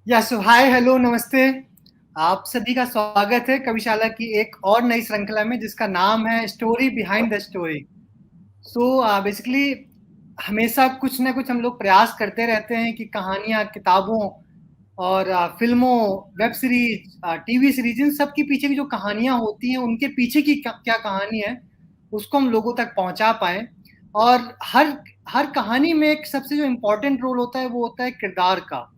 Yes, हाय, hello, नमस्ते। आप सभी का स्वागत है कविशाला की एक और नई श्रृंखला में जिसका नाम है story behind the story. So basically हमेशा कुछ ना कुछ हम लोग प्रयास करते रहते हैं कि कहानियाँ, किताबों और फ़िल्मों, वेब सीरीज़, टीवी सीरीज़ इन सब के पीछे की जो कहानियाँ होती हैं, उनके पीछे की क्या कहानी है, उसको हम लोगों तक पहुँचा पाएँ। और हर हर कहानी में एक सबसे जो इम्पोर्टेंट रोल होता है, वो होता है किरदार का।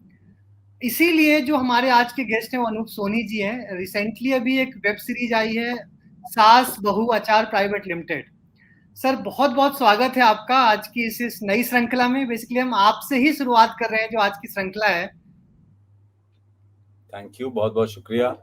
इसीलिए जो हमारे आज के गेस्ट हैं वो अनूप सोनी जी हैं। रिसेंटली अभी एक वेब सीरीज आई है, सास बहू अचार प्राइवेट लिमिटेड। सर, बहुत बहुत स्वागत है आपका आज की इस नई श्रृंखला में। बेसिकली हम आपसे ही शुरुआत कर रहे हैं जो आज की श्रृंखला है। थैंक यू, बहुत बहुत शुक्रिया।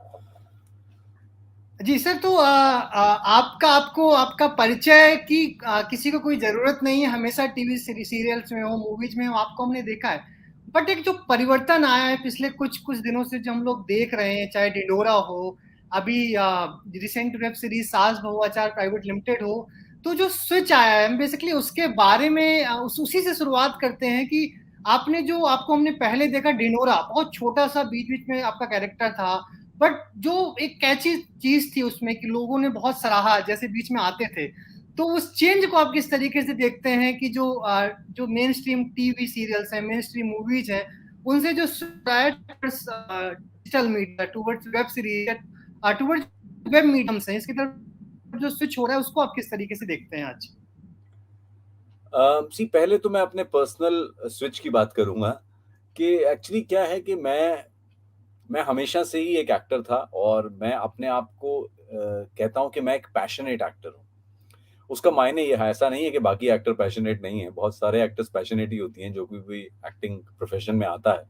जी सर, तो आपका परिचय की किसी को कोई जरूरत नहीं है। हमेशा टीवी सीरियल्स में हो, मूवीज में हो, आपको हमने देखा है। बट एक जो परिवर्तन आया है पिछले कुछ कुछ दिनों से जो हम लोग देख रहे हैं, चाहे डिडोरा हो, अभी रिसेंट वेब सीरीज सास बहू अचार प्राइवेट लिमिटेड हो, तो जो स्विच आया है बेसिकली उसके बारे में उसी से शुरुआत करते हैं कि आपने जो आपको हमने पहले देखा डिडोरा, बहुत छोटा सा बीच बीच में आपका कैरेक्टर था। बट जो एक कैची चीज थी उसमें कि लोगों ने बहुत सराहा जैसे बीच में आते थे। तो उस चेंज को आप किस तरीके से देखते हैं कि जो मेन स्ट्रीम टीवी सीरियल्स हैं, मेन स्ट्रीम मूवीज हैं, उनसे जो digital media towards web series, towards web mediums हैं, इसकी तरफ जो स्विच हो रहा है उसको आप किस तरीके से देखते हैं आज? पहले तो मैं अपने पर्सनल स्विच की बात करूंगा कि एक्चुअली क्या है कि मैं हमेशा से ही एक एक्टर था और मैं अपने आप को कहता हूं कि मैं एक पैशनेट एक्टर हूं। उसका मायने ये है, ऐसा नहीं है कि बाकी एक्टर पैशनेट नहीं है, बहुत सारे एक्टर्स पैशनेट ही होती हैं जो भी एक्टिंग प्रोफेशन में आता है।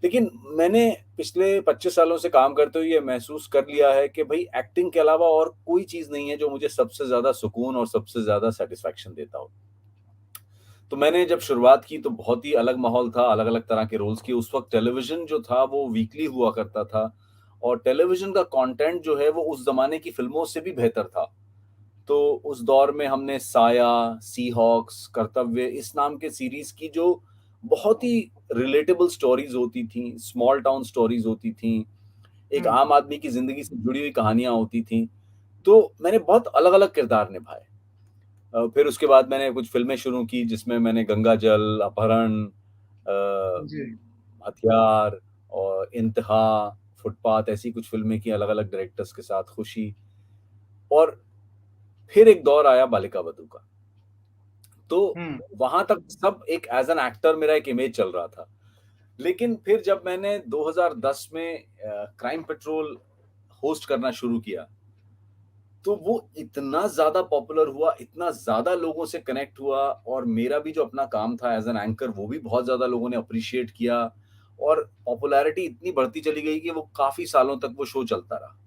लेकिन मैंने पिछले 25 सालों से काम करते हुए ये महसूस कर लिया है कि भाई एक्टिंग के अलावा और कोई चीज नहीं है जो मुझे सबसे ज्यादा सुकून और सबसे ज्यादा सेटिस्फैक्शन देता हो। तो मैंने जब शुरुआत की तो बहुत ही अलग माहौल था, अलग-अलग तरह के रोल्स किए। उस वक़्त टेलीविज़न जो था वो वीकली हुआ करता था और टेलीविज़न का कंटेंट जो है वो उस ज़माने की फ़िल्मों से भी बेहतर था। तो उस दौर में हमने साया, सीहॉक्स, कर्तव्य इस नाम के सीरीज़ की जो बहुत ही रिलेटेबल स्टोरीज़ होती थीं, स्मॉल टाउन स्टोरीज़ होती थीं, एक हम्म। आम आदमी की ज़िंदगी से जुड़ी हुई कहानियाँ होती थीं। तो मैंने बहुत अलग-अलग किरदार निभाए। फिर उसके बाद मैंने कुछ फ़िल्में शुरू की जिसमें मैंने गंगा जल, अपहरण, जी। हथियार और इंतहा, फुटपाथ ऐसी कुछ फ़िल्में की अलग-अलग डायरेक्टर्स के साथ, खुशी। और फिर एक दौर आया बालिका वधू का। तो हम्म। वहाँ तक सब एक एज़ एन एक्टर मेरा एक इमेज चल रहा था। लेकिन फिर जब मैंने 2010 में क्राइम पेट्रोल होस्ट करना शुरू किया, तो वो इतना ज़्यादा पॉपुलर हुआ, इतना ज़्यादा लोगों से कनेक्ट हुआ और मेरा भी जो अपना काम था एज़ एन एंकर वो भी बहुत ज़्यादा लोगों ने एप्रिशिएट किया और पॉपुलैरिटी इतनी बढ़ती चली गई कि वो काफ़ी सालों तक वो शो चलता रहा।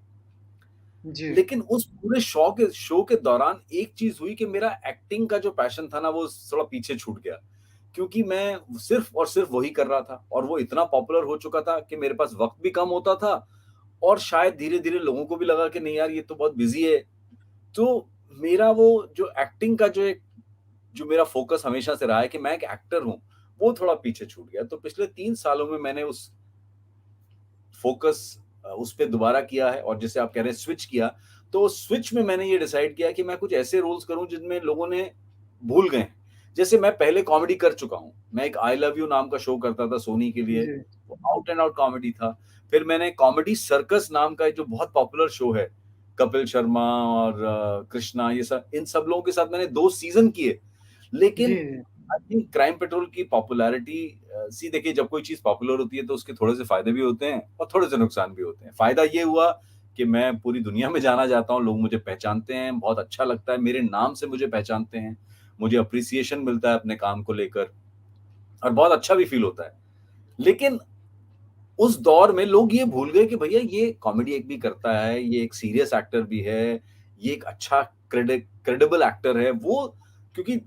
जी। लेकिन उस पूरे शो के दौरान एक चीज़ हुई कि मेरा एक्टिंग का जो पैशन था ना वो थोड़ा पीछे छूट गया। क्योंकि मैं सिर्फ़ और सिर्फ़ वही कर रहा था और वो इतना पॉपुलर हो चुका था कि मेरे पास वक़्त भी कम होता था और शायद धीरे-धीरे लोगों को भी लगा कि नहीं यार ये तो बहुत बिज़ी है। तो मेरा वो जो एक्टिंग का जो मेरा फ़ोकस हमेशा से रहा है कि मैं एक एक्टर हूँ, वो थोड़ा पीछे छूट गया। तो पिछले 3 सालों में मैंने उस फ़ोकस उस पे दोबारा किया है और जैसे आप कह रहे हैं स्विच किया, तो स्विच में मैंने ये डिसाइड किया कि मैं कुछ ऐसे रोल्स करूँ जिनमें लोगों ने भूल गए हैं। जैसे मैं पहले कॉमेडी कर चुका हूँ। मैं एक आई लव यू नाम का शो करता था सोनी के लिए, जी। वो आउट एंड आउट कॉमेडी था। फिर मैंने कॉमेडी सर्कस नाम का एक जो बहुत पॉपुलर शो है, कपिल शर्मा और कृष्णा ये सब इन सब लोगों के साथ मैंने 2 सीज़न किए। जी। लेकिन आई थिंक क्राइम पेट्रोल की पॉपुलैरिटी देखिए जब कोई चीज़ पॉपुलर होती है तो उसके थोड़े से फ़ायदे भी होते हैं और थोड़े से नुकसान भी होते हैं। फ़ायदा ये हुआ कि मैं पूरी दुनिया में जाना जाता हूँ, लोग मुझे पहचानते हैं, बहुत अच्छा लगता है, मेरे नाम से मुझे पहचानते हैं, मुझे एप्रिसिएशन मिलता है अपने काम को लेकर और बहुत अच्छा भी फ़ील होता है। लेकिन उस दौर में लोग ये भूल गए कि भैया ये कॉमेडी एक भी करता है, ये एक सीरियस एक्टर भी है, ये एक अच्छा क्रेडिबल एक्टर है। वो क्योंकि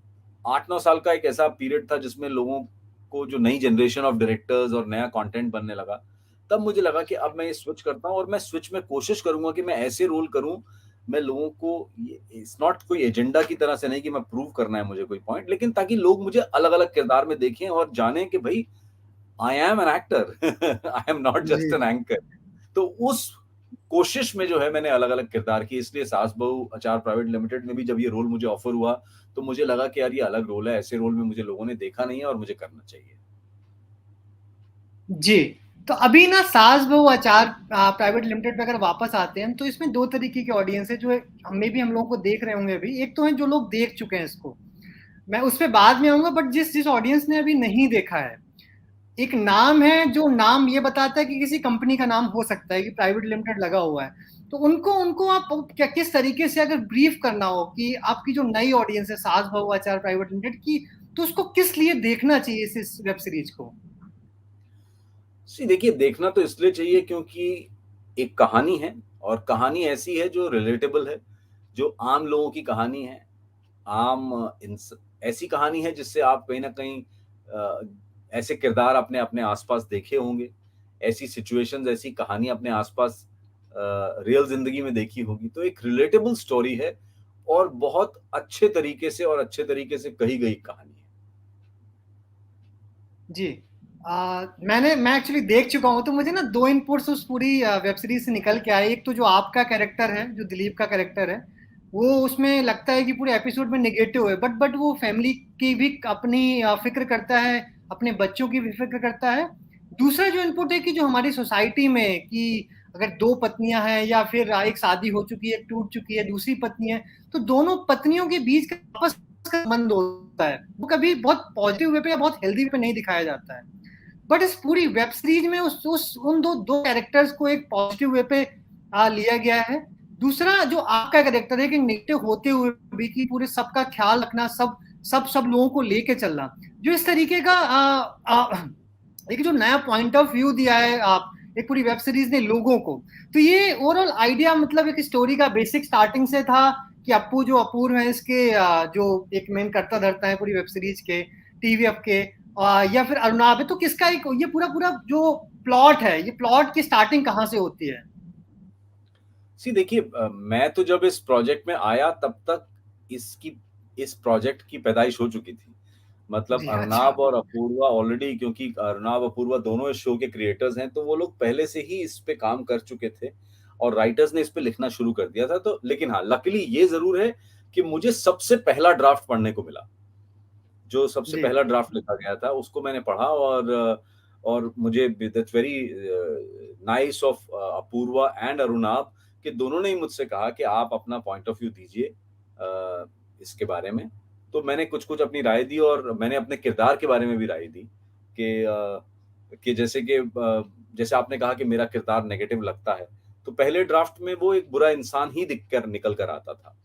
8-9 साल का एक ऐसा पीरियड था जिसमें लोगों को जो नई जनरेशन ऑफ डायरेक्टर्स और नया कंटेंट बनने लगा, तब मुझे लगा कि अब मैं ये स्विच करता हूँ और मैं स्विच में कोशिश करूँगा कि मैं ऐसे रोल करूँ, मैं लोगों को ये इट्स नॉट कोई एजेंडा की तरह से नहीं कि मैं प्रूव करना है मुझे कोई पॉइंट, लेकिन ताकि लोग मुझे अलग-अलग किरदार में देखें और जानें कि भई I am an actor, I am not जी। Just an anchor. तो उस कोशिश में जो है मैंने अलग-अलग किरदार किए, इसलिए सास बहू अचार प्राइवेट लिमिटेड में भी जब ये रोल मुझे ऑफर हुआ, तो मुझे लगा कि यार ये अलग रोल है, ऐसे रोल में मुझे लोगों ने देखा नहीं है और मुझे करना चाहिए। जी। तो अभी ना सास बहू अचार प्राइवेट लिमिटेड पे अगर वापस आते हैं, तो इसमें 2 तरीके की ऑडियंस है, जो मे बी हम लोगों को देख रहे होंगे अभी। एक तो है जो लोग देख चुके हैं इसको, मैं उस पे बाद में आऊँगा, बट जिस जिस ऑडियंस ने अभी नहीं देखा है, एक नाम है जो नाम ये बताता है कि किसी कंपनी का नाम हो सकता है कि प्राइवेट लिमिटेड लगा हुआ है। तो उनको उनको आप क्या किस तरीके से अगर ब्रीफ करना हो कि आपकी जो नई ऑडियंस है सास बहू आचार प्राइवेट लिमिटेड की, तो उसको किस लिए देखना चाहिए इस वेब सीरीज को? देखिए, देखना तो इसलिए चाहिए क्योंकि एक कहानी है और कहानी ऐसी है जो रिलेटेबल है, जो आम लोगों की कहानी है। आम इंस ऐसी कहानी है जिससे आप कहीं न कहीं ऐसे किरदार अपने अपने आस-पास देखे होंगे, ऐसी सिचुएशंस, ऐसी कहानी अपने आस-पास रियल ज़िंदगी में देखी होगी। तो एक रिलेटेबल स्टोरी है और बहुत अच्छे तरीके से और अच्छे तरीके से कही गई कहानी है। जी। मैं एक्चुअली देख चुका हूँ, तो मुझे ना 2 इनपुट्स उस पूरी वेब सीरीज़ से निकल के आए। एक तो जो आपका कैरेक्टर है, जो दिलीप का कैरेक्टर है, वो उसमें लगता है कि पूरे एपिसोड में नेगेटिव है, बट वो फैमिली की भी अपनी फ़िक्र करता है, अपने बच्चों की भी फ़िक्र करता है। दूसरा जो इनपुट है कि जो हमारी सोसाइटी में कि अगर 2 पत्नियाँ हैं या फिर एक शादी हो चुकी है, एक टूट चुकी है, दूसरी पत्नी है, तो दोनों पत्नियों के बीच का आपस का संबंध होता है। वो कभी बहुत पॉज़िटिव वे पे या बहुत हेल्दी वे पे नहीं दिखाया जाता है। बट इस पूरी वेब सीरीज में उस उन दो कैरेक्टर्स को एक पॉजिटिव वे पे लिया गया है। दूसरा जो आपका कैरेक्टर है कि नेगेटिव होते हुए भी कि पूरे सबका ख्याल रखना, सब लोगों को लेके चलना, जो इस तरीके का एक जो नया पॉइंट ऑफ व्यू दिया है आप एक पूरी वेब सीरीज ने लोगों को। तो ये ओवरऑल आइडिया मतलब एक स्टोरी का बेसिक स्टार्टिंग से था कि अप्पू जो अपूर्व है इसके जो एक मेन करता धरता है पूरी वेब सीरीज के टीवीएफ के, या फिर अरुणाभ है, तो किसका एक ये पूरा पूरा जो प्लॉट है, ये प्लॉट की स्टार्टिंग कहाँ से होती है? देखिए, मैं तो जब इस प्रोजेक्ट में आया तब तक इसकी इस प्रोजेक्ट की पैदाइश हो चुकी थी। मतलब जी, अच्छा। अरुणाब और अपूर्वा ऑलरेडी, क्योंकि अरुणाब, अपूर्वा दोनों इस शो के क्रिएटर्स हैं, तो वो लोग पहले से ही इस पे काम कर चुके थे और राइटर्स ने इस पे लिखना शुरू कर दिया था। तो लेकिन हाँ, लकीली ये ज़रूर है कि मुझे सबसे पहला ड्राफ्ट पढ़ने को मिला। जो सबसे जी। पहला ड्राफ्ट लिखा गया था, उसको मैंने पढ़ा और मुझे that's very nice of Apurva and Arunabh कि दोनों ने ही मुझसे कहा कि आप अपना पॉइंट ऑफ व्यू दीजिए इसके बारे में। तो मैंने कुछ-कुछ अपनी राय दी और मैंने अपने किरदार के बारे में भी राय दी कि जैसे आपने कहा कि मेरा किरदार नेगेटिव लगता है, तो पहले ड्राफ्ट में वो एक बुरा इंसान ही दिख कर निकल कर आता था।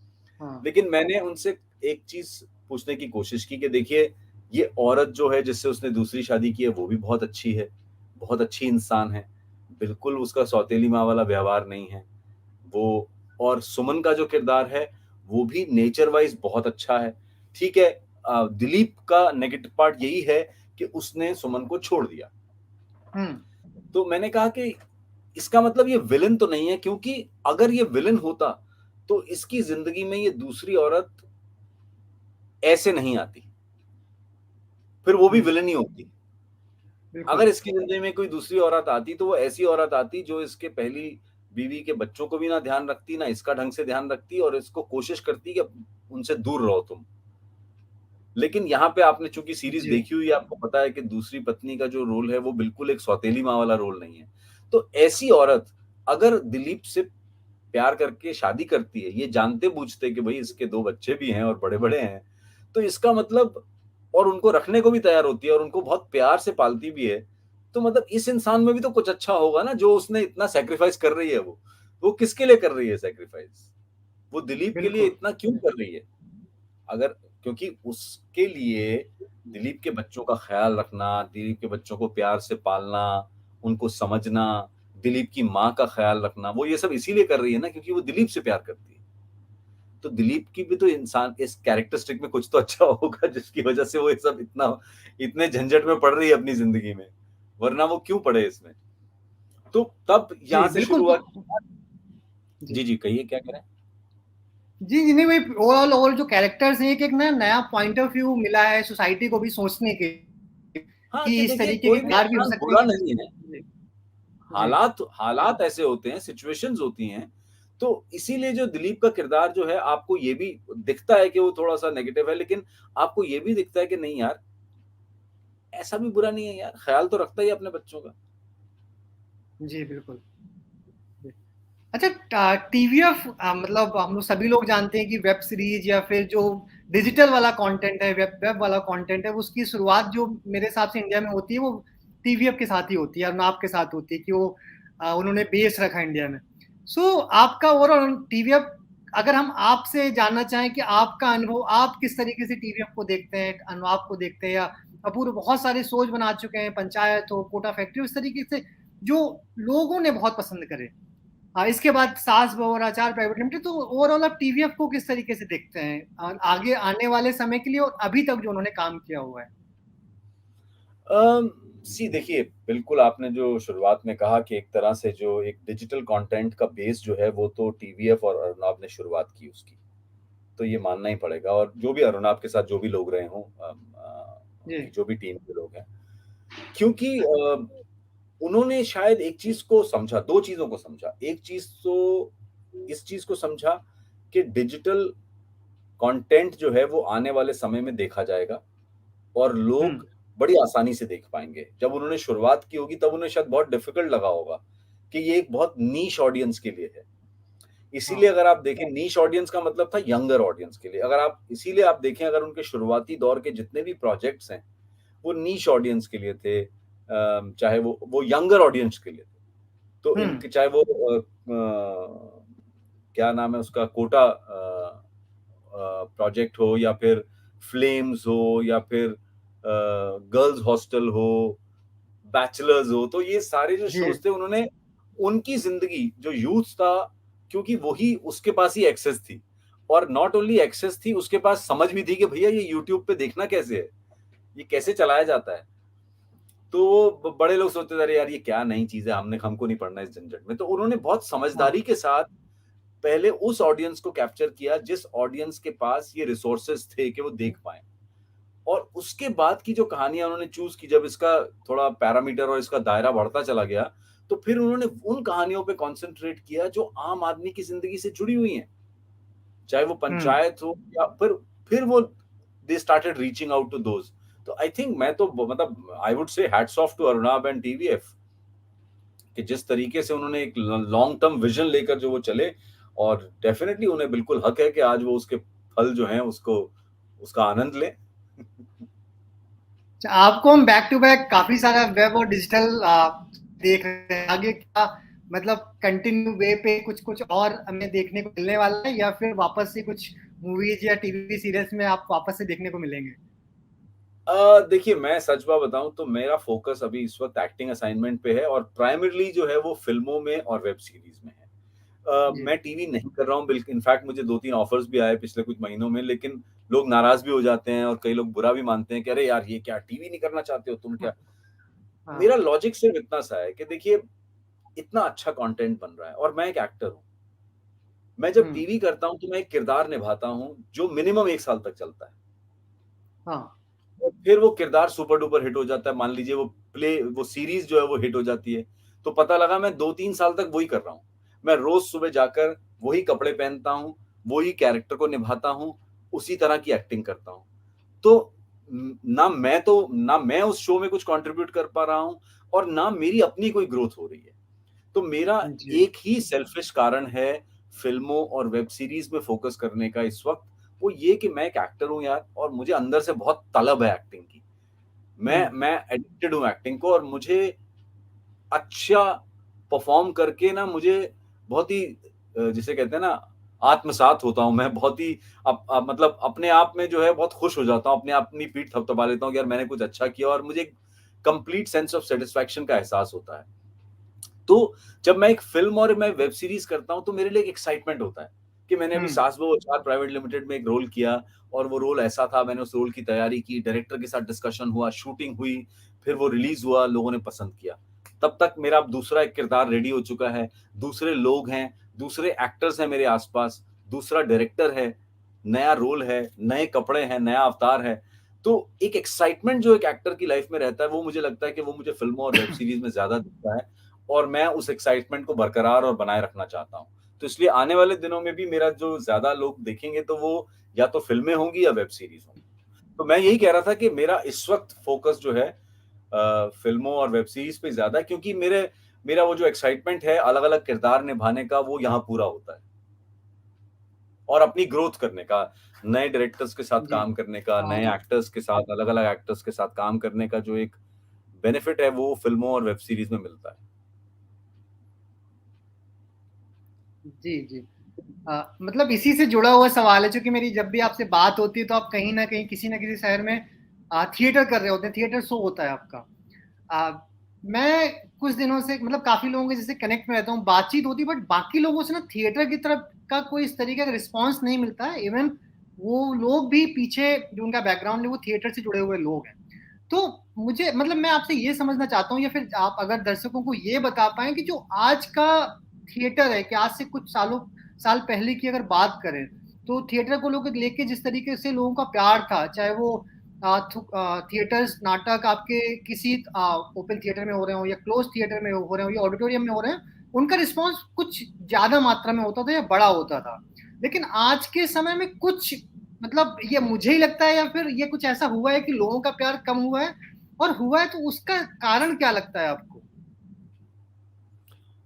हाँ। लेकिन मैंने उनसे एक चीज़ पूछने की कोशिश की कि देखिए, ये औरत जो है जिससे उसने दूसरी शादी की है, वो भी बहुत अच्छी है, बहुत अच्छी इंसान है। बिल्कुल उसका सौतेली माँ वाला व्यवहार नहीं है। वो और सुमन का जो किरदार है, वो भी नेचर वाइज़ बहुत अच्छा है। ठीक है, दिलीप का नेगेटिव पार्ट यही है कि उसने सुमन को छोड़ दिया। हुँ। तो मैंने कहा कि इसका मतलब ये विलेन तो नहीं है, क्योंकि अगर ये विलेन होता, तो इसकी ज़िंदगी में ये दूसरी औरत ऐसे नहीं आती। फिर वो भी हुँ, विलेन ही होती। बिल्कुल। अगर इसकी ज़िंदगी में कोई दूसरी औरत आती, तो वो ऐसी औरत आती जो इसके पहली बीवी के बच्चों को भी ना ध्यान रखती, ना इसका ढंग से ध्यान रखती और इसको कोशिश करती कि उनसे दूर रहो तुम। लेकिन यहाँ पे आपने चूँकि सीरीज़ जी, देखी हुई है, आपको पता है कि दूसरी पत्नी का जो रोल है, वो बिल्कुल एक सौतेली माँ वाला रोल नहीं है। तो ऐसी औरत अगर दिलीप से प्यार करके शादी करती है, ये जानते-बूझते कि भई इसके 2 बच्चे भी हैं और बड़े-बड़े हैं, तो इसका मतलब और उनको रखने को भी तैयार होती है और उनको बहुत प्यार से पालती भी है, तो मतलब इस इंसान में भी तो कुछ अच्छा होगा ना, जो उसने इतना सैक्रिफाइस कर रही है वो। वो किसके लिए कर रही है सैक्रिफाइस? वो दिलीप के लिए बिल्कुल। इतना क्यों कर रही है? अगर क्योंकि उसके लिए दिलीप के बच्चों का ख़्याल रखना, दिलीप के बच्चों को प्यार से पालना, उनको समझना, दिलीप की माँ का ख़्याल रखना, वो ये सब इसीलिए कर रही है ना क्योंकि वो दिलीप से प्यार करती है। तो दिलीप की भी तो इंसान इस कैरेक्टरिस्टिक में कुछ तो अच्छा होगा जिसकी वज़ह से वो ये सब इतने झंझट में पड़ रही है अपनी ज़िंदगी में, वरना वो क्यों पड़े इसमें? तो तब जी, यहाँ से बिल्कुल। शुरू हुआ। जी। जी, जी, कहिए क्या कह रहे हैं? जी, जी, नहीं वही ओवरऑल जो कैरेक्टर्स हैं, एक एक ना नया पॉइंट ऑफ व्यू मिला है सोसाइटी को भी सोचने के। हाँ, कि कि इस देखिए तरीके के कोई भी किरदार भी हो इंसान सकते बुरा हैं। नहीं है। जी, जी, हालात हालात ऐसे होते हैं, सिचुएशंस होती हैं, तो इसीलिए जो दिलीप का किरदार जो है आपको ये भी दिखता है कि वो थोड़ा-सा नेगेटिव है, लेकिन आपको ये भी दिखता है कि नहीं यार, ऐसा भी बुरा नहीं है यार, ख़्याल तो रखता ही है अपने बच्चों का। जी, बिल्कुल। जी। अच्छा, टीवीएफ मतलब हम लोग सभी लोग जानते हैं कि वेब सीरीज़ या फिर जो डिजिटल वाला कंटेंट है, वेब वेब वाला कंटेंट है, उसकी शुरुआत जो मेरे हिसाब से इंडिया में होती है, वो टीवीएफ के साथ ही होती है, अर्नाब के साथ होती है कि वो उन्होंने बेस रखा इंडिया में। सो आपका ओवरऑल टीवीएफ, अगर हम आपसे जानना चाहें कि आपका अनुभव, आप किस तरीके से टीवीएफ को देखते हैं, अनुवाद को देखते हैं, या अपूर्व बहुत सारे शोज बना चुके हैं, पंचायत हो, कोटा फैक्ट्री, उस तरीके से जो लोगों ने बहुत पसंद करे। इसके बाद सास बहू और आचार प्राइवेट लिमिटेड, तो ओवरऑल आप टीवीएफ को किस तरीके से देखते हैं आगे आने वाले समय के लिए और अभी तक जो उन्होंने काम किया हुआ है? सी देखिए, बिल्कुल आपने जो शुरुआत में कहा कि एक तरह से जो एक डिजिटल कंटेंट का बेस जो है, वो तो टीवीएफ और अर्नाब ने शुरुआत की उसकी। तो ये मानना ही पड़ेगा और जो भी अर्नाब के साथ जो भी लोग रहे हों जी। उनकी जो भी टीम के लोग हैं। क्योंकि उन्होंने शायद एक चीज़ को समझा, 2 चीज़ों को समझा। एक चीज़ तो इस चीज़ को समझा कि डिजिटल कंटेंट जो है वो आने वाले समय में देखा जाएगा और हम्म। लोग बड़ी आसानी से देख पाएँगे। जब उन्होंने शुरुआत की होगी तब उन्हें शायद बहुत डिफ़िकल्ट लगा होगा कि ये एक बहुत नीश ऑडियंस के लिए है। इसीलिए हाँ। अगर आप देखें नीश ऑडियंस का मतलब था यंगर ऑडियंस के लिए। अगर आप इसीलिए आप देखें अगर उनके शुरुआती दौर के जितने भी प्रोजेक्ट्स हैं, वो नीश ऑडियंस के लिए थे। चाहे वो यंगर ऑडियंस के लिए थे। तो हम्म। इनके चाहे वो क्या नाम है उसका कोटा प्रोजेक्ट हो या फिर फ्लेम्स हो या फिर गर्ल्स हॉस्टल हो, बैचलर्स हो, तो ये सारे जो जी। शोज़ थे उन्होंने उनकी ज़िंदगी जो यूथ था क्योंकि वही उसके पास ही एक्सेस थी और नॉट ओनली एक्सेस थी उसके पास समझ भी थी कि भैया ये यूट्यूब पे देखना कैसे है? ये कैसे चलाया जाता है? तो बड़े लोग सोचते थे अरे यार ये क्या नई चीज़ है हमको नहीं पढ़ना इस झंझट में। तो उन्होंने बहुत हाँ। समझदारी के साथ पहले उस ऑडियंस को कैप्चर किया जिस ऑडियंस के पास ये रिसोर्सेज़ थे कि वो देख पाएँ। और उसके बाद की जो कहानियाँ उन्होंने चूज़ की जब इसका थोड़ा पैरामीटर और इसका दायरा बढ़ता चला गया, तो फिर उन्होंने उन कहानियों पे कॉन्संट्रेट किया जो आम आदमी की ज़िंदगी से जुड़ी हुई हैं। चाहे वो हम्म। पंचायत हो या फिर वो they started reaching out to those. तो आई थिंक मैं तो मतलब I would say hats off to Arunabh and TVF कि जिस तरीके से उन्होंने एक लॉन्ग टर्म विज़न लेकर जो वो चले और डेफिनिटली उन्हें बिल्कुल हक है कि आज वो उसके फल जो हैं उसको उसका आनंद लें। अच्छा, आपको हम बैक टू बैक काफी सारा वेब और डिजिटल देख रहे हैं, आगे क्या मतलब कंटिन्यू वे पे कुछ कुछ और हमें देखने को मिलने वाला है, या फिर वापस से कुछ मूवीज या टीवी सीरीज में आप वापस से देखने को मिलेंगे? देखिए मैं सच बात बताऊँ तो मेरा फ़ोकस अभी इस वक़्त एक्टिंग असाइनमेंट पे है और प्राइमरीली जो है वो फ़िल्मों में और वेब सीरीज़ में है। जी। मैं टीवी नहीं कर रहा हूँ इनफैक्ट मुझे 2-3 ऑफ़र्स भी आए पिछले कुछ महीनों में लेकिन लोग नाराज़ भी हो जाते हैं और कई लोग बुरा भी मानते हैं कि अरे यार ये क्या टीवी नहीं करना चाहते हो तुम क्या? हाँ। मेरा लॉजिक सिर्फ़ इतना सा है कि देखिए इतना अच्छा कंटेंट बन रहा है और मैं एक एक्टर हूँ। मैं जब हम्म। टीवी करता हूँ तो मैं एक किरदार निभाता हूँ जो मिनिमम 1 साल तक चलता है। हाँ। और फिर वो किरदार सुपर डुपर हिट हो जाता है। मान लीजिए वो सीरीज़ जो है वो हिट हो जाती है। तो पता लगा मैं 2-3 साल तक वही कर रहा हूँ। मैं रोज़ सुबह जाकर वही कपड़े पहनता हूँ, वही कैरेक्टर को निभाता हूँ, उसी तरह की एक्टिंग करता हूँ। तो ना मैं उस शो में कुछ कंट्रीब्यूट कर पा रहा हूँ और ना मेरी अपनी कोई ग्रोथ हो रही है। तो मेरा जी। एक ही सेल्फिश कारण है फ़िल्मों और वेब सीरीज़ में फ़ोकस करने का इस वक़्त, वो ये कि मैं एक एक्टर हूँ यार और मुझे अंदर से बहुत तलब है एक्टिंग की। हम्म। मैं एडिक्टेड हूँ एक्टिंग को और मुझे अच्छा परफ़ॉर्म करके ना मुझे बहुत ही जिसे कहते हैं ना आत्मसात होता हूँ मैं बहुत ही मतलब अपने आप में जो है बहुत खुश हो जाता हूँ, अपनी पीठ थपथपा लेता हूँ कि यार मैंने कुछ अच्छा किया और मुझे एक कंप्लीट सेंस ऑफ सैटिस्फैक्शन का एहसास होता है। तो जब मैं एक फ़िल्म और मैं वेब सीरीज़ करता हूँ, तो मेरे लिए एक एक्साइटमेंट होता है कि मैंने अभी हम्म। सास बहू अचार प्राइवेट लिमिटेड में एक रोल किया और वो रोल ऐसा था, मैंने उस रोल की तैयारी की, डायरेक्टर के साथ डिस्कशन हुआ, शूटिंग हुई, फिर वो रिलीज़ हुआ, लोगों ने पसंद किया। तब तक मेरा अब दूसरा एक किरदार रेडी हो चुका है, दूसरे लोग हैं, दूसरे एक्टर्स हैं मेरे आस-पास, दूसरा डायरेक्टर है, नया रोल है, नए कपड़े हैं, नया अवतार है। तो एक एक्साइटमेंट जो एक एक्टर की लाइफ में रहता है, वो मुझे लगता है कि वो मुझे फ़िल्मों और वेब सीरीज़ में ज़्यादा दिखता है और मैं उस एक्साइटमेंट को बरकरार और बनाए रखना चाहता हूँ। तो इसलिए आने वाले दिनों में भी मेरा जो ज़्यादा लोग देखेंगे तो वो या तो फ़िल्में होंगी या वेब सीरीज़ होंगी। तो मैं यही कह रहा था कि मेरा इस वक़्त फ़ोकस जो है फ़िल्मों और वेब सीरीज़ पे ज़्यादा है क्योंकि मेरा वो जो एक्साइटमेंट है अलग-अलग किरदार निभाने का वो यहाँ पूरा होता है। और अपनी ग्रोथ करने का, नए डायरेक्टर्स के साथ जी। काम करने का, नए हाँ। एक्टर्स के साथ, अलग-अलग एक्टर्स के साथ काम करने का जो एक बेनिफिट है वो फ़िल्मों और वेब सीरीज़ में मिलता है। जी, जी। मतलब इसी से जुड़ा हुआ सवाल है, चूँकि मेरी जब भी आपसे बात होती है तो आप कहीं न कहीं किसी न किसी शहर में थिएटर कर रहे होते हैं, थिएटर शो होता है आपका। मैं कुछ दिनों से मतलब काफ़ी लोगों के जैसे कनेक्ट में रहता हूँ, बातचीत होती है, बट बाकी लोगों से ना थिएटर की तरफ का कोई इस तरीके का रिस्पॉन्स नहीं मिलता है। इवन वो लोग भी पीछे जो उनका बैकग्राउंड है वो थिएटर से जुड़े हुए लोग हैं। तो मुझे मतलब मैं आपसे ये समझना चाहता हूँ या फिर आप अगर दर्शकों को ये बता पाएँ कि जो आज का थिएटर है कि आज से कुछ साल पहले की अगर बात करें, तो थिएटर को लोग लेके जिस तरीके से लोगों का प्यार था, चाहे वो थिएटर्स नाटक आपके किसी ओपन थिएटर में हो रहे हो या क्लोज थिएटर में हो रहे हो या ऑडिटोरियम में हो रहे हैं, उनका रिस्पॉन्स कुछ ज़्यादा मात्रा में होता था या बड़ा होता था। लेकिन आज के समय में कुछ मतलब ये मुझे ही लगता है या फिर ये कुछ ऐसा हुआ है कि लोगों का प्यार कम हुआ है, और हुआ है तो उसका कारण क्या लगता है आपको?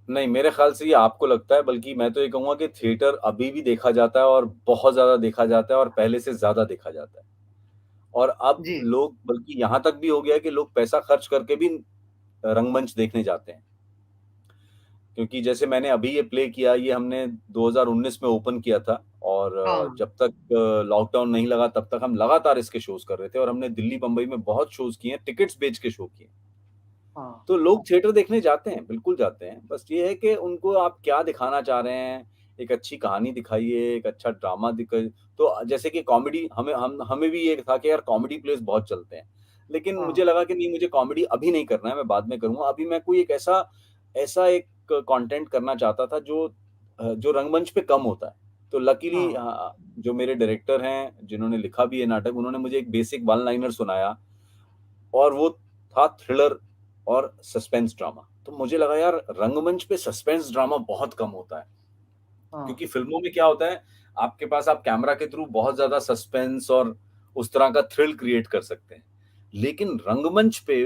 नहीं, मेरे ख़्याल से ये आपको लगता है बल्कि मैं तो ये कहूँगा कि थिएटर अभी भी देखा जाता है और बहुत ज़्यादा देखा जाता है और पहले से ज़्यादा देखा जाता है। और अब जी। लोग बल्कि यहाँ तक भी हो गया है कि लोग पैसा खर्च करके भी रंगमंच देखने जाते हैं। क्योंकि जैसे मैंने अभी ये प्ले किया, ये हमने 2019 में ओपन किया था और हाँ। जब तक लॉकडाउन नहीं लगा तब तक हम लगातार इसके शोज़ कर रहे थे और हमने दिल्ली, बम्बई में बहुत शोज़ किए हैं, टिकट्स बेच के शो किए हैं। हाँ। तो लोग थिएटर देखने जाते हैं, बिल्कुल जाते हैं। बस ये है कि उनको आप क्या दिखाना चाह रहे हैं, एक अच्छी कहानी दिखाइए, एक अच्छा ड्रामा तो जैसे कि कॉमेडी हमें भी ये था कि यार कॉमेडी प्लेज़ बहुत चलते हैं। लेकिन मुझे हाँ। लगा कि नहीं मुझे कॉमेडी अभी नहीं करना है, मैं बाद में करूँगा। अभी मैं कोई एक ऐसा ऐसा एक कंटेंट करना चाहता था जो रंगमंच पे कम होता है। तो लकीली हाँ। जो मेरे डायरेक्टर हैं, जिन्होंने लिखा भी है नाटक, उन्होंने मुझे एक बेसिक वन लाइनर सुनाया और वो था थ्रिलर और सस्पेंस ड्रामा। तो मुझे लगा यार रंगमंच पे सस्पेंस ड्रामा बहुत कम होता है। हाँ। क्योंकि फ़िल्मों में क्या होता है, आपके पास आप कैमरा के थ्रू बहुत ज़्यादा सस्पेंस और उस तरह का थ्रिल क्रिएट कर सकते हैं। लेकिन रंगमंच पे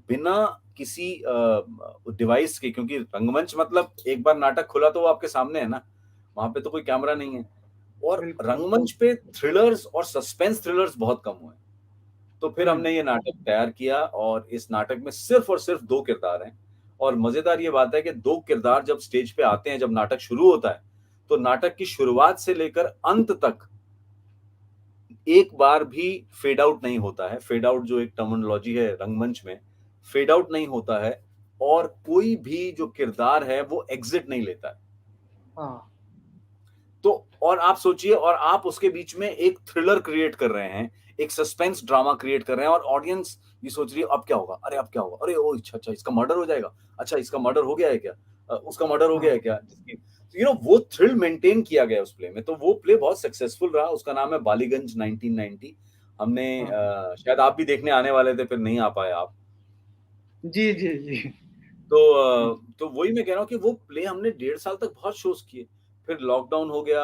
बिना किसी डिवाइस के क्योंकि रंगमंच मतलब एक बार नाटक खुला तो वो आपके सामने है ना, वहाँ पे तो कोई कैमरा नहीं है। और बिल्कुल। रंगमंच पे थ्रिलर्स और सस्पेंस थ्रिलर्स बहुत कम हुए हैं। तो फिर हुँ। हमने ये नाटक तैयार किया और इस नाटक में सिर्फ़ और सिर्फ़ 2 किरदार हैं और मज़ेदार ये बात है कि 2 किरदार जब स्टेज पे आते हैं, जब नाटक शुरू होता है, तो नाटक की शुरुआत से लेकर अंत तक एक बार भी फेड आउट नहीं होता है। फेड आउट जो एक टर्मिनोलॉजी है रंगमंच में, फेड आउट नहीं होता है और कोई भी जो किरदार है, वो एग्ज़िट नहीं लेता है। हाँ। तो और आप सोचिए और आप उसके बीच में एक थ्रिलर क्रिएट कर रहे हैं, एक सस्पेंस ड्रामा क्रिएट कर रहे हैं और ऑडियंस ये सोच रही है अब क्या होगा? अरे अब क्या होगा? अरे ओह! अच्छा इसका मर्डर हो जाएगा? अच्छा इसका मर्डर हो गया है क्या? उसका मर्डर हो गया है हाँ। क्या? वो थ्रिल मेंटेन किया गया उस प्ले में, तो वो प्ले बहुत सक्सेसफुल रहा, उसका नाम है बालीगंज 1990 हमने हाँ। शायद आप भी देखने आने वाले थे, फिर नहीं आ पाए आप। जी, जी, जी। तो वही मैं कह रहा हूँ कि वो प्ले हमने 1.5 साल तक बहुत शोज़ किए। फिर लॉकडाउन हो गया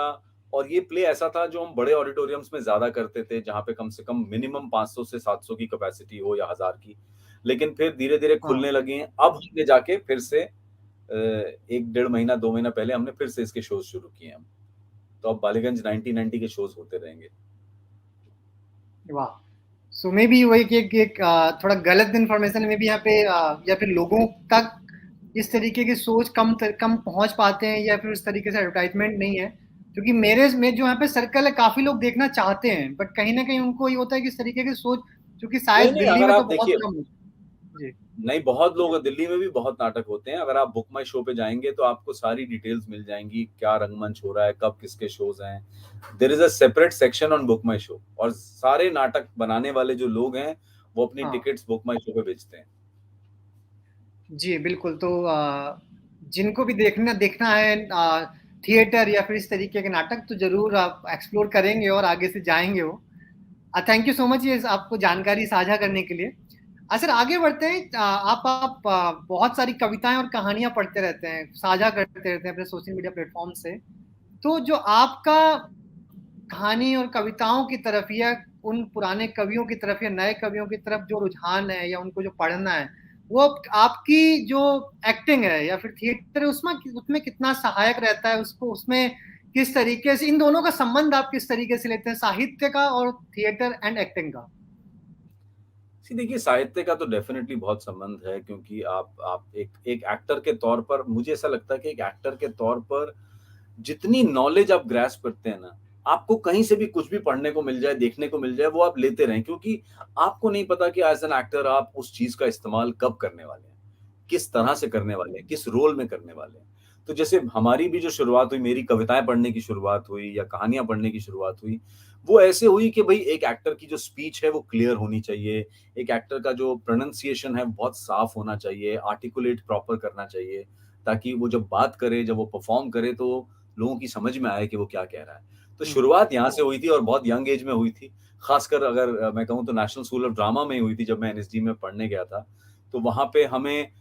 और ये प्ले ऐसा था जो हम बड़े ऑडिटोरियम्स में ज़्यादा करते थे, जहाँ पे कम से कम मिनिमम 500 से 700 की कैपेसिटी हो या 1000 की। लेकिन फिर धीरे-धीरे हाँ। खुलने लगे हैं। अब हमने जाके फिर से 1 डेढ़ महीना, 2 महीना पहले हमने फिर से इसके शोज़ शुरू किए हैं हम। तो अब बालीगंज 1990 के शोज़ होते रहेंगे। वाह! सो मे बी वही कि एक थोड़ा गलत इन्फॉर्मेशन में भी यहाँ पे या फिर लोगों तक इस तरीके की सोच कम पहुँच पाते हैं या फिर उस तरीके से एडवर्टाइज़मेंट नहीं है। क्योंकि मेरे में जो यहाँ पे सर्कल है काफ़ी लोग देखना चाहते हैं, बट कहीं न कहीं उनको ये होता है कि इस तरीके की सोच क्योंकि नहीं, शायद नहीं, दिल्ली अगर में तो आप बहुत देखिए कम है। जी। नहीं, बहुत लोग दिल्ली में भी बहुत नाटक होते हैं। अगर आप बुक माई शो पे जाएँगे तो आपको सारी डिटेल्स मिल जाएँगी, क्या रंगमंच हो रहा है, कब किसके शोज़ हैं। There is a separate section on book my show और सारे नाटक बनाने वाले जो लोग हैं, वो अपनी हाँ। टिकट्स बुक माई शो पे बेचते हैं। जी, बिल्कुल। तो जिनको भी देखना देखना है थिएटर या फिर इस तरीके के नाटक तो ज़रूर आप एक्सप्लोर करेंगे और आगे से जाएँगे वो। थैंक यू सो मच ये आपको जानकारी साझा करने के लिए। सर आगे बढ़ते हैं। आप बहुत सारी कविताएं और कहानियां पढ़ते रहते हैं, साझा करते रहते हैं अपने सोशल मीडिया प्लेटफॉर्म से। तो जो आपका कहानी और कविताओं की तरफ या उन पुराने कवियों की तरफ या नए कवियों की तरफ जो रुझान है या उनको जो पढ़ना है, वो आपकी जो एक्टिंग है या फिर थिएटर है उसमें उसमें कितना सहायक रहता है, उसको उसमें किस तरीके से इन दोनों का संबंध आप किस तरीके से लेते हैं, साहित्य का और थिएटर एंड एक्टिंग का? जी देखिए, साहित्य का तो डेफ़िनेटली बहुत संबंध है क्योंकि आप एक एक एक्टर के तौर पर मुझे ऐसा लगता है कि एक एक्टर के तौर पर जितनी नॉलेज आप ग्रैस्प करते हैं ना, आपको कहीं से भी कुछ भी पढ़ने को मिल जाए, देखने को मिल जाए, वो आप लेते रहें क्योंकि आपको नहीं पता कि एज़ एन एक्टर आप उस चीज़ का इस्तेमाल कब करने वाले हैं, किस तरह से करने वाले हैं, किस रोल में करने वाले हैं। तो जैसे हमारी भी जो शुरुआत हुई, मेरी कविताएँ पढ़ने की शुरुआत हुई या कहानियाँ पढ़ने की शुरुआत हुई, वो ऐसे हुई कि भई एक एक्टर की जो स्पीच है वो क्लियर होनी चाहिए, एक एक्टर का जो प्रोनंसिएशन है बहुत साफ होना चाहिए, आर्टिकुलेट प्रॉपर करना चाहिए, ताकि वो जब बात करे, जब वो परफ़ॉर्म करे तो लोगों की समझ में आए कि वो क्या कह रहा है। तो हम्म। शुरुआत यहाँ से हुई थी और बहुत यंग एज में हुई थी। ख़ासकर अगर मैं कहूँ तो नेशनल स्कूल ऑफ ड्रामा में ही हुई थी जब मैं एनएसडी में पढ़ने गया था। तो वहाँ पे हमें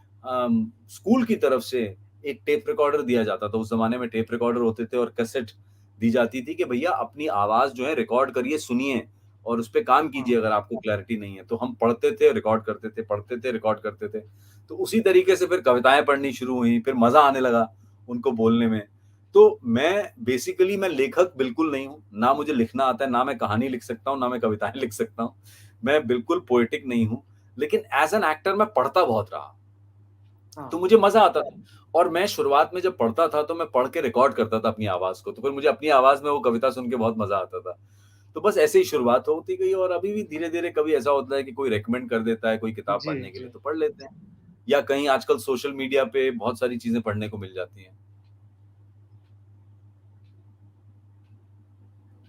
स्कूल की तरफ से एक टेप रिकॉर्डर दिया जाता था। उस ज़माने में टेप रिकॉर्डर होते थे और कैसेट दी जाती थी कि भैया अपनी आवाज़ जो है रिकॉर्ड करिए, सुनिए और उसपे काम कीजिए अगर आपको क्लैरिटी नहीं है। तो हम पढ़ते थे, रिकॉर्ड करते थे, पढ़ते थे, रिकॉर्ड करते थे। तो उसी तरीके से फिर कविताएँ पढ़नी शुरू हुई, फिर मज़ा आने लगा उनको बोलने में। तो मैं लेखक बिल्कुल नहीं हूँ, ना मुझे लिखना आता है, ना मैं कहानी लिख सकता हूँ, ना मैं कविताएँ लिख सकता हूँ। मैं बिल्कुल पोएटिक नहीं हूँ, लेकिन एज़ एन एक्टर मैं पढ़ता बहुत रहा। तो हाँ। मुझे मज़ा आता था और मैं शुरुआत में जब पढ़ता था तो मैं पढ़ के रिकॉर्ड करता था अपनी आवाज़ को, तो फिर मुझे अपनी आवाज़ में वो कविता सुन के बहुत मज़ा आता था। तो बस ऐसे ही शुरुआत होती गई और अभी भी धीरे-धीरे कभी ऐसा होता है कि कोई रिकमेंड कर देता है कोई किताब जी पढ़ने के लिए जी तो पढ़ लेते हैं। या कहीं आजकल सोशल मीडिया पे बहुत सारी चीज़ें पढ़ने को मिल जाती हैं।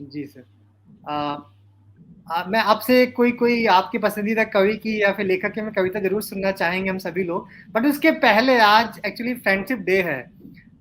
जी सर। मैं आपसे कोई कोई आपकी पसंदीदा कवि की या फिर लेखक की मैं कविता जरूर सुनना चाहेंगे हम सभी लोग। बट उसके पहले आज एक्चुअली फ्रेंडशिप डे है।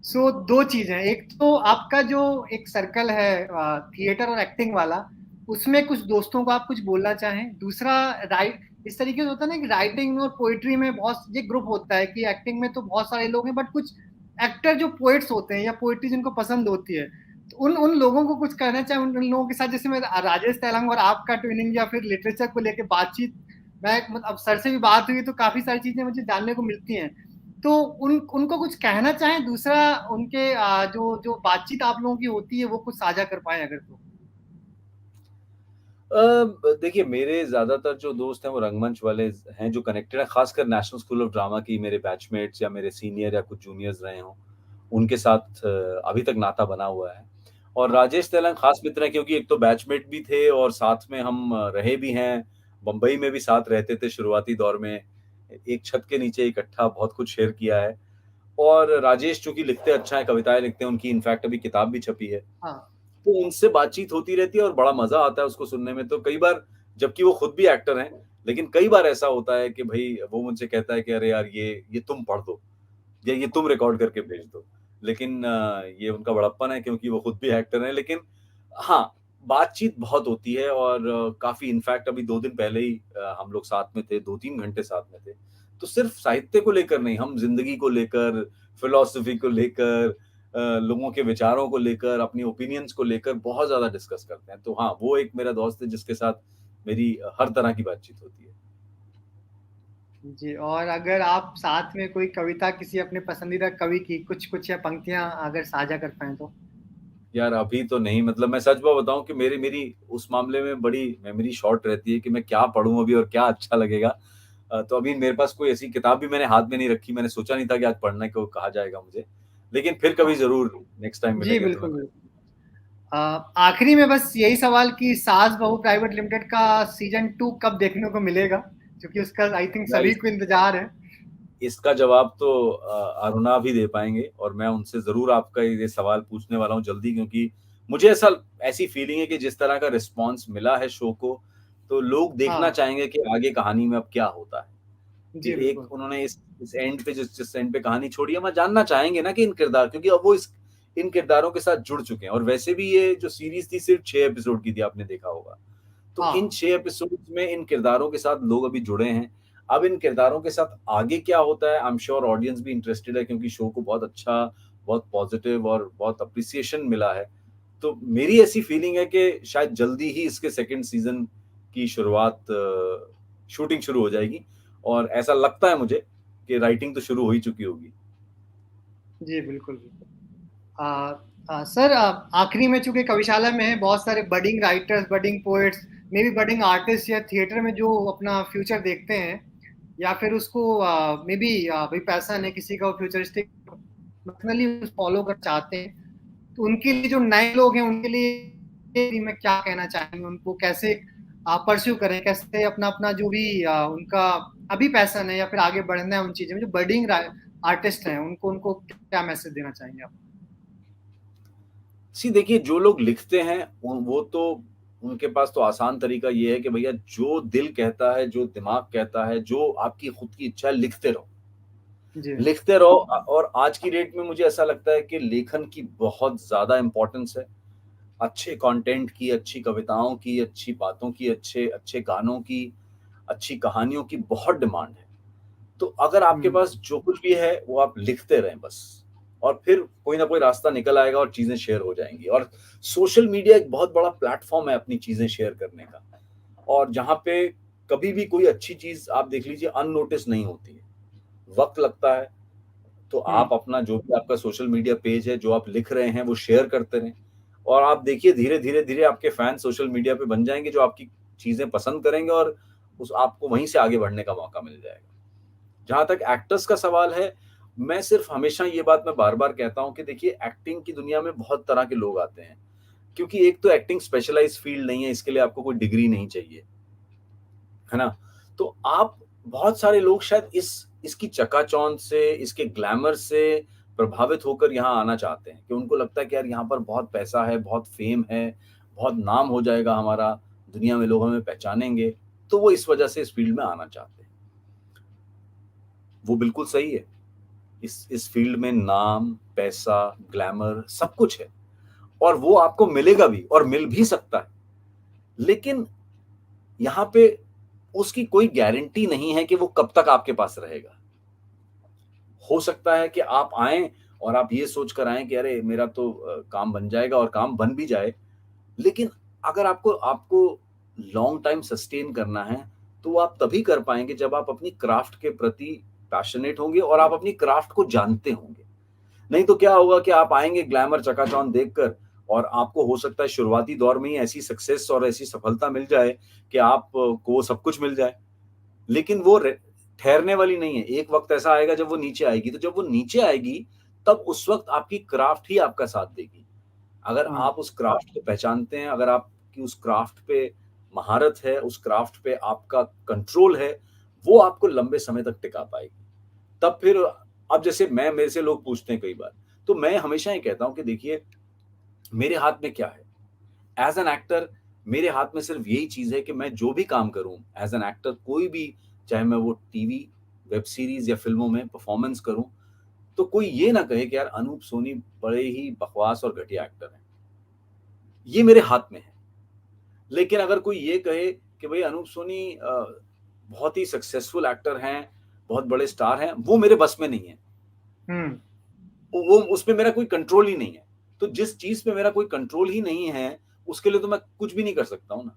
सो दो चीजें, एक तो आपका जो एक सर्कल है थिएटर और एक्टिंग वाला, उसमें कुछ दोस्तों को आप कुछ बोलना चाहें। दूसरा, राइट, इस तरीके से होता है ना कि राइटिंग और पोइट्री में बहुत ये ग्रुप होता है कि एक्टिंग में तो बहुत सारे लोग हैं बट कुछ एक्टर जो पोइट्स होते हैं या पोइट्री जिनको पसंद होती है, तो उन उन लोगों को कुछ कहना चाहे, उन लोगों के साथ जैसे मैं राजेश तेलंग और आपका ट्विनिंग या फिर लिटरेचर को लेके बातचीत, मैं मतलब अब सर से भी बात हुई तो काफी सारी चीजें मुझे जानने को मिलती हैं। तो उनको कुछ कहना चाहें। दूसरा, उनके जो जो बातचीत आप लोगों की होती है वो कुछ साझा कर पाए अगर तो। देखिए मेरे ज़्यादातर जो दोस्त हैं वो रंगमंच वाले हैं जो कनेक्टेड हैं, ख़ासकर नेशनल स्कूल ऑफ ड्रामा की मेरे बैचमेट्स या मेरे सीनियर या कुछ जूनियर्स रहे हों, उनके साथ अभी तक नाता बना हुआ है। और हाँ राजेश तेलंग ख़ास मित्र हैं क्योंकि एक तो बैचमेट भी थे और साथ में हम रहे भी हैं, बम्बई में भी साथ रहते थे शुरुआती दौर में, एक छत के नीचे इकट्ठा बहुत कुछ शेयर किया है। और राजेश चूँकि लिखते अच्छा है, कविताएँ लिखते हैं, उनकी इनफैक्ट अभी किताब भी छपी है। हाँ। तो उनसे बातचीत होती रहती है और बड़ा मज़ा आता है उसको सुनने में। तो कई बार जबकि वो खुद भी एक्टर हैं, लेकिन कई बार ऐसा होता है कि भई वो मुझसे कहता है कि अरे यार ये तुम पढ़ दो या ये तुम रिकॉर्ड करके भेज दो। लेकिन ये उनका बड़प्पन है क्योंकि वो खुद भी एक्टर हैं। लेकिन हाँ, बातचीत बहुत होती है और काफ़ी इनफैक्ट अभी 2 दिन पहले ही हम लोग साथ में थे, 2-3 घंटे साथ में थे। तो सिर्फ़ साहित्य को लेकर नहीं, हम ज़िंदगी को लेकर, फ़िलॉसफ़ी को लेकर लोगों के विचारों को लेकर, अपनी ओपिनियंस को लेकर बहुत ज़्यादा डिस्कस करते हैं। तो हाँ, वो एक मेरा दोस्त है जिसके साथ मेरी हर तरह की बातचीत होती है। जी, और अगर आप साथ में कोई कविता किसी अपने पसंदीदा कवि की कुछ कुछ या पंक्तियां अगर साझा कर पाए तो। यार अभी तो नहीं मतलब मैं सच बताऊँ कि मेरी मेरी उस मामले में बड़ी मेमोरी शॉर्ट रहती है कि मैं क्या पढ़ूँ अभी और क्या अच्छा लगेगा। तो अभी मेरे पास कोई ऐसी किताब भी मैंने हाथ में नहीं रखी, मैंने सोचा नहीं था कि आज पढ़ने को कहा जाएगा मुझे। लेकिन फिर कभी हाँ ज़रूर नेक्स्ट टाइम जी मिलेंगे तो मैं बिल्कुल बिल्कुल। आखिरी में बस यही सवाल कि सास बहू प्राइवेट लिमिटेड का सीजन 2 कब देखने को मिलेगा, क्योंकि उसका आई थिंक यार सभी को इंतजार है। इसका जवाब तो अरुणा भी दे पाएँगे और मैं उनसे ज़रूर आपका ये सवाल पूछने वाला हूँ जल्दी क्योंकि मुझे ऐसी फीलिंग है कि जिस तरह का रिस्पॉन्स मिला है शो को, तो लोग देखना हाँ चाहेंगे कि आगे कहानी में अब क्या होता है। जी कि बिल्कुल। एक उन्होंने इस एंड पे जिस एंड पे कहानी छोड़ी है, हम जानना चाहेंगे ना कि इन किरदार क्योंकि अब वो इस इन किरदारों के साथ जुड़ चुके हैं और वैसे भी ये जो सीरीज़ थी सिर्फ़ 6 एपिसोड की थी, आपने देखा होगा। तो हाँ। इन 6 एपिसोड्स में इन किरदारों के साथ लोग अभी जुड़े हैं। अब इन किरदारों के साथ आगे क्या होता है, आई एम श्योर ऑडियंस भी इंटरेस्टेड है, क्योंकि शो को बहुत अच्छा, बहुत पॉजिटिव और बहुत एप्रिसिएशन मिला है। तो मेरी ऐसी फीलिंग है कि शायद जल्दी ही इसके सेकंड सीज़न की शुरुआत शूटिंग शुरू हो जाएगी, और ऐसा लगता है मुझे कि राइटिंग तो शुरू हो ही चुकी होगी। जी, बिल्कुल, बिल्कुल। सर, आखिरी में चूँकि कविशाला में है, बहुत सारे budding writers, budding poets, may be budding artist या थिएटर में जो अपना फ्यूचर देखते हैं, या फिर उसको मे बी भाई पैसा नहीं, किसी का वो फ्यूचरिस्टिक पर्सनली फॉलो कर चाहते हैं, तो उनके लिए जो नए लोग हैं, उनके लिए मैं क्या कहना चाहेंगे? उनको कैसे परस्यू करें? कैसे अपना अपना जो भी उनका अभी पैशन है या फिर आगे बढ़ना है उन चीज़ों में, जो बडिंग आर्टिस्ट हैं, उनको उनको क्या मैसेज देना चाहेंगे आप? देखिए, जो लोग लिखते हैं वो तो, उनके पास तो आसान तरीका ये है कि भैया जो दिल कहता है, जो दिमाग कहता है, जो आपकी खुद की इच्छा है, लिखते रहो। जी। लिखते रहो। और आज की डेट में मुझे ऐसा लगता है कि लेखन की बहुत ज़्यादा इम्पोर्टेंस है। अच्छे कंटेंट की, अच्छी कविताओं की, अच्छी बातों की, अच्छे अच्छे गानों की, अच्छी कहानियों की बहुत डिमांड है। तो अगर आपके हुँ। पास जो कुछ भी है वो आप लिखते रहें बस, और फिर कोई ना कोई रास्ता निकल आएगा और चीज़ें शेयर हो जाएँगी। और सोशल मीडिया एक बहुत बड़ा प्लेटफ़ॉर्म है अपनी चीज़ें शेयर करने का, और जहाँ पे कभी भी कोई अच्छी चीज़ आप देख लीजिए अननोटिस नहीं होती है। वक़्त लगता है, तो हुँ। आप अपना जो भी आपका सोशल मीडिया पेज है, जो आप लिख रहे हैं वो शेयर करते रहें, और आप देखिए धीरे-धीरे आपके फैन सोशल मीडिया पे बन जाएँगे, जो आपकी चीज़ें पसंद करेंगे, और उस आपको वहीं से आगे बढ़ने का मौका मिल जाएगा। जहाँ तक एक्टर्स का सवाल है, मैं सिर्फ़ हमेशा ये बात मैं बार-बार कहता हूँ कि देखिए, एक्टिंग की दुनिया में बहुत तरह के लोग आते हैं। क्योंकि एक तो एक्टिंग स्पेशलाइज़्ड फ़ील्ड नहीं है, इसके लिए आपको कोई डिग्री नहीं चाहिए, है ना? तो आप, बहुत सारे लोग शायद इसकी चकाचौंध से, इसके ग्लैमर से प्रभावित होकर यहाँ आना चाहते हैं, कि उनको लगता है कि यार यहाँ पर बहुत पैसा है, बहुत फ़ेम है, बहुत नाम हो जाएगा हमारा, दुनिया में लोग हमें पहचानेंगे, तो वो इस वजह से इस फ़ील्ड में आना चाहते हैं। वो बिल्कुल सही है। इस फ़ील्ड में नाम, पैसा, ग्लैमर सब कुछ है, और वो आपको मिलेगा भी और मिल भी सकता है। लेकिन यहाँ पे उसकी कोई गारंटी नहीं है कि वो कब तक आपके पास रहेगा। हो सकता है कि आप आएँ और आप ये सोच कर आएँ कि अरे मेरा तो काम बन जाएगा, और काम बन भी जाए। लेकिन अगर आपको आपको लॉन्ग टाइम सस्टेन करना है, तो आप तभी कर पाएँगे जब आप अपनी क्राफ्ट के प्रति पैशनेट होंगे और आप अपनी क्राफ्ट को जानते होंगे। नहीं तो क्या होगा कि आप आएँगे ग्लैमर चकाचौंध देखकर, और आपको हो सकता है शुरुआती दौर में ही ऐसी सक्सेस और ऐसी सफलता मिल जाए कि आपको सब कुछ मिल जाए। लेकिन वो ठहरने वाली नहीं है। एक वक़्त ऐसा आएगा जब वो नीचे आएगी, तो जब वो नीचे आएगी, तब उस वक़्त आपकी क्राफ्ट ही आपका साथ देगी। अगर हाँ। आप उस क्राफ्ट को पहचानते हैं, अगर आपकी उस क्राफ्ट पे महारत है, उस क्राफ्ट पे आपका कंट्रोल है, वो आपको लंबे समय तक टिका पाएगी। तब फिर, अब जैसे मेरे से लोग पूछते हैं कई बार, तो मैं हमेशा ये कहता हूँ कि देखिए, मेरे हाथ में क्या है? एज़ एन एक्टर मेरे हाथ में सिर्फ़ यही चीज़ है कि मैं जो भी काम करूँ एज़ एन एक्टर, कोई भी, चाहे मैं वो टीवी, वेब सीरीज़ या फ़िल्मों में परफ़ॉर्मेंस करूँ, तो कोई ये ना कहे कि यार अनूप सोनी बड़े ही बकवास और घटिया एक्टर हैं। ये मेरे हाथ में है। लेकिन अगर कोई ये कहे कि भई अनूप सोनी बहुत ही सक्सेसफुल एक्टर हैं, बहुत बड़े स्टार हैं, वो मेरे बस में नहीं है। हुँ। वो उसमें मेरा कोई कंट्रोल ही नहीं है। तो जिस चीज़ पे मेरा कोई कंट्रोल ही नहीं है, उसके लिए तो मैं कुछ भी नहीं कर सकता हूँ ना।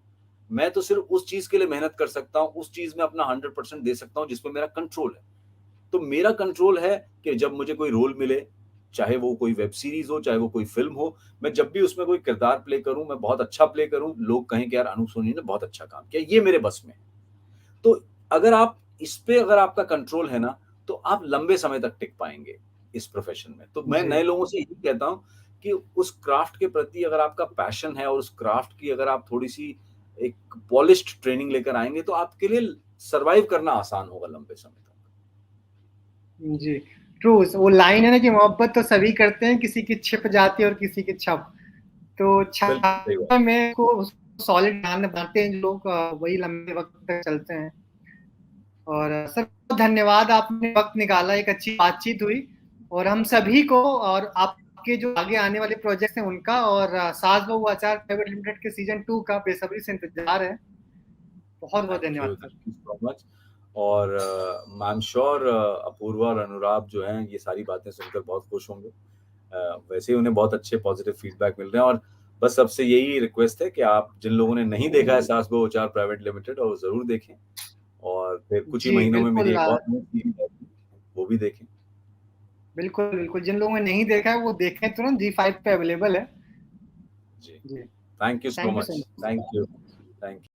मैं तो सिर्फ़ उस चीज़ के लिए मेहनत कर सकता हूँ, उस चीज़ में अपना 100% दे सकता हूँ जिस पे मेरा कंट्रोल है। तो मेरा कंट्रोल है कि जब मुझे कोई रोल मिले, चाहे वो कोई वेब सीरीज़ हो, चाहे वो कोई फ़िल्म हो, मैं जब भी उसमें कोई किरदार प्ले करूँ, मैं बहुत अच्छा प्ले करूँ, लोग कहें कि यार अनूप सोनी ने बहुत अच्छा काम किया, ये मेरे बस में है। तो अगर आप इस पे, अगर आपका कंट्रोल है ना, तो आप लंबे समय तक टिक पाएँगे इस प्रोफ़ेशन में। तो मैं जी। नए लोगों से यही कहता हूँ कि उस क्राफ़्ट के प्रति अगर आपका पैशन है, और उस क्राफ़्ट की अगर आप थोड़ी-सी एक पॉलिश्ड ट्रेनिंग लेकर आएँगे, तो आपके लिए सर्वाइव करना आसान होगा लंबे समय तक। जी, ट्रू। वो लाइन है ना कि मोहब्बत तो सभी करते हैं, किसी की छिप जाती है और किसी की छप। तो बिल्कुल सही बात। छाया में को सॉलिड ध्यान बनाते हैं जो लोग, वही लंबे वक़्त तक चलते हैं। और सर, बहुत धन्यवाद, आपने वक़्त निकाला, एक अच्छी बातचीत हुई, और हम सभी को और आपके आपके जो आगे आने वाले प्रोजेक्ट्स हैं उनका और सास बहू आचार प्राइवेट लिमिटेड के सीजन 2 का बेसब्री से इंतजार है। बहुत बहुत धन्यवाद sir. Thank you so much. और आई एम श्योर अपूर्वा और अनुराग जो हैं ये सारी बातें सुनकर बहुत खुश होंगे। वैसे ही उन्हें बहुत अच्छे पॉजिटिव फीडबैक मिल रहे हैं और बस सबसे यही रिक्वेस्ट है कि आप जिन लोगों ने नहीं देखा है सास बहू आचार प्राइवेट लिमिटेड और जरूर देखें और फिर कुछ ही जी महीनों में मेरी बिल्कुल, एक और सीरीज आएगी, वो भी देखें। बिल्कुल बिल्कुल, जिन लोगों ने नहीं देखा है वो देखें तुरंत, जी5 पे अवेलेबल है। जी जी, thank you so thank you so much. Much. Thank you.